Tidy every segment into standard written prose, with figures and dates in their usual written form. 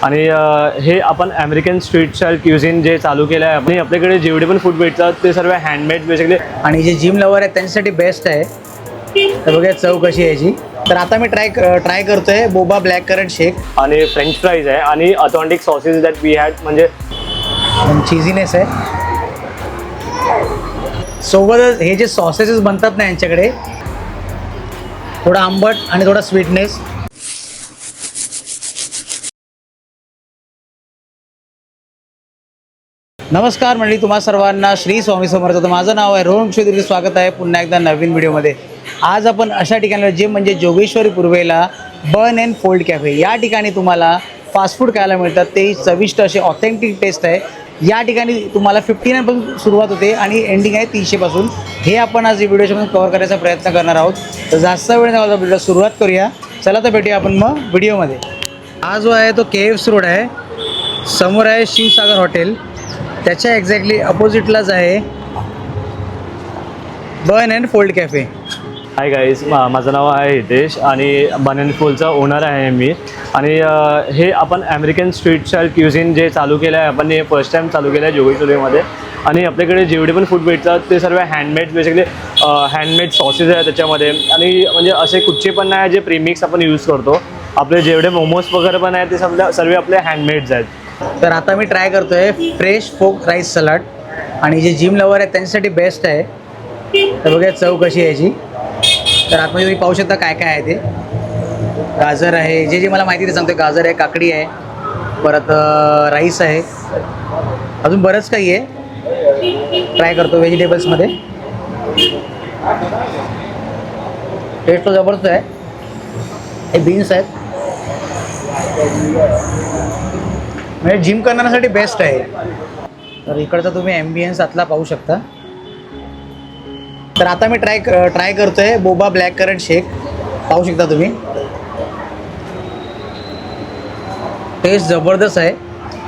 आणि हे आपण अमेरिकन स्ट्रीट स्टाईल क्युझिन जे चालू केलं आहे आपण. आपल्याकडे जेवढे पण फूड भेटतात ते सर्व हँडमेड बेसिकली. आणि जे जिम लवर आहेत त्यांच्यासाठी बेस्ट आहे. तर बघा चव कशी आहे याची. तर आता मी ट्राय करतोय बोबा ब्लॅक करंट शेक. आणि फ्रेंच फ्राईज आहे आणि authentic sauces that we had, म्हणजे चीझीनेस आहे. सोबतच हे जे सॉसेसेस बनतात ना यांच्याकडे थोडा आंबट आणि थोडा स्वीटनेस. नमस्कार मंडळी, तुम्हा सर्वांना श्री स्वामी समर्थ. तर माझं नाव आहे रोहन क्षुद्री. स्वागत आहे पुन्हा एकदा नवीन व्हिडिओमध्ये. आज आपण अशा ठिकाणी जे म्हणजे जोगेश्वरी पूर्वेला बर्न अँड फोल्ड कॅफे, या ठिकाणी तुम्हाला फास्ट फूड खायला मिळतात. ते चविष्ट असे ऑथेंटिक टेस्ट आहे. या ठिकाणी तुम्हाला 59 पासून सुरुवात होते आणि एंडिंग आहे 300 पासून. हे आपण आज व्हिडिओमध्ये कव्हर करायचा प्रयत्न करणार आहोत. तर जास्त वेळ न व्हिडिओ सुरुवात करूया. चला तर भेटूया आपण मग व्हिडिओमध्ये. हा जो आहे तो KFC रोड आहे. समोर आहे शिवसागर हॉटेल. त्याच्या एक्झॅक्टली अपोजिटलाच आहे burn and fold cafe. Hi guys, माझं नाव आहे हितेश आणि बर्न अँड फोल्डचा ओनर आहे मी. आणि हे आपण अमेरिकन स्ट्रीट स्टाईल क्युझिन जे चालू केलं आहे आपण, हे फर्स्ट टाईम चालू केलं आहे जोगेश्वरीमध्ये. आणि आपल्याकडे जेवढे पण फूड भेटतात ते सर्व हँडमेड बेसिकली हँडमेड सॉसेस आहे त्याच्यामध्ये. आणि म्हणजे असे कुठचे पण नाही जे प्रीमिक्स आपण यूज करतो. आपले जेवढे मोमोज वगैरे पण आहेत ते सर्व आपले हँडमेड्स आहेत. तर आता मी ट्राय करतोय फ्रेश फोक राईस सलाड. आणि जे जिम लवर आहेत त्यांच्यासाठी बेस्ट आहे. तर बघा चव कशी आहे याची. तर आतमध्ये तुम्ही पाहू शकता काय काय आहे ते. गाजर आहे, जे मला माहिती ते सांगतोय. गाजर आहे, काकडी आहे, परत राईस आहे, अजून बरंच काही आहे. ट्राय करतो व्हेजिटेबल्समध्ये. टेस्ट तो जबरदस्त आहे. हे बीन्स आहेत, म्हणजे जिम करण्यासाठी बेस्ट आहे. तर इकडचा तुम्ही ॲम्बियन्स आतला पाहू शकता. तर आता मी ट्राय करतोय बोबा ब्लॅक करंट शेक. पाहू शकता तुम्ही. टेस्ट जबरदस्त आहे,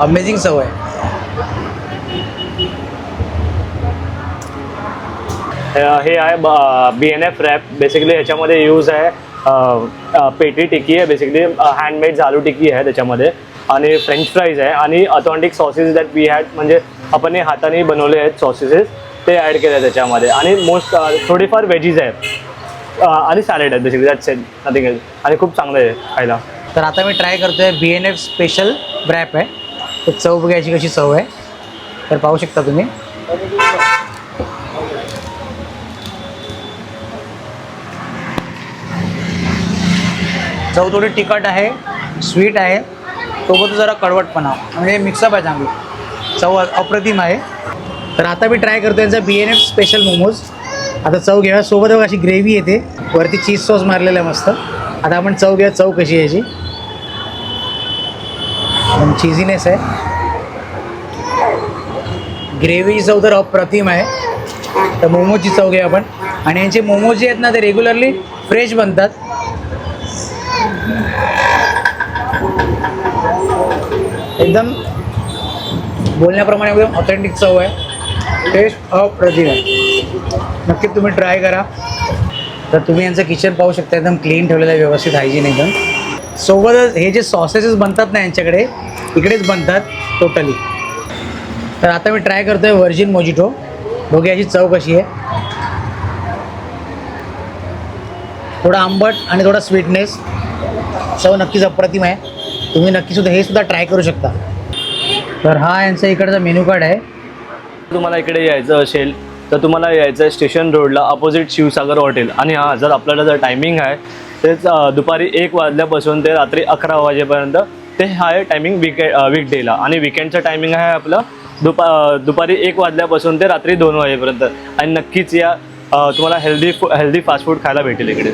अमेझिंग चव आहे. हे आहे BNF रॅप. बेसिकली ह्याच्यामध्ये यूज आहे पेटी टिक्की आहे, बेसिकली हँडमेड आलू टिक्की आहे त्याच्यामध्ये. आणि फ्रेंच फ्राईज आहे आणि authentic sauces that we had, म्हणजे आपण हे हाताने बनवले आहेत सॉसेसेस, ते ॲड केले आहेत त्याच्यामध्ये. आणि मोस्ट थोडीफार व्हेजीज आहेत आणि सॅलेड आहेत. Basically that's it, nothing else. आणि खूप चांगलं आहे खायला. तर आता मी ट्राय करतोय BNF स्पेशल रॅप आहे. तर चव बघायची कशी चव आहे. तर पाहू शकता तुम्ही. चव थोडी तिखट आहे, स्वीट आहे, सोबत जरा कडवटपणा, म्हणजे मिक्सअप आहे चांगली. चव अप्रतिम आहे. तर आता मी ट्राय करतो यांचा BNF स्पेशल मोमोज. आता चव घ्या. सोबत अशी ग्रेव्ही येते, वरती चीज सॉस मारलेलं आहे मस्त. आता आपण चव घ्या, चव कशी आहे याची. चीझीनेस आहे, ग्रेव्हीची चव तर अप्रतिम आहे. तर मोमोजची चव घ्या आपण. आणि यांचे मोमोज जे आहेत ना ते रेग्युलरली फ्रेश बनतात. एकदम बोलण्याप्रमाणे एकदम ऑथेंटिक चव आहे. टेस्ट अप्रतिम आहे. नक्कीच तुम्ही ट्राय करा. तर तुम्ही यांचं किचन पाहू शकता, एकदम क्लीन ठेवलेलं आहे, व्यवस्थित हायजीन एकदम. सोबतच हे जे सॉसेसेस बनतात ना यांच्याकडे इकडेच बनतात टोटली. तर आता मी ट्राय करतोय व्हर्जिन मोजिटो. बघूया याची चव कशी आहे. थोडा आंबट आणि थोडा स्वीटनेस. चव नक्कीच अप्रतिम आहे. तुम्ही नक्कीसुद्धा हे सुद्धा ट्राय करू शकता. तर हा यांचा इकडचा मेन्यू कार्ड आहे. तुम्हाला इकडे यायचं असेल तर तुम्हाला यायचं आहे स्टेशन रोडला अपोजिट शिवसागर हॉटेल. आणि हां, जर आपल्याला जर टायमिंग आहे तेच दुपारी 1 वाजल्यापासून ते रात्री 11 वाजेपर्यंत ते आहे टायमिंग वीकडेला. आणि विकेंडचं टायमिंग आहे आपलं दुपारी 1 वाजल्यापासून ते रात्री 2 वाजेपर्यंत. आणि नक्कीच या, तुम्हाला हेल्दी फास्ट फूड खायला भेटेल इकडे.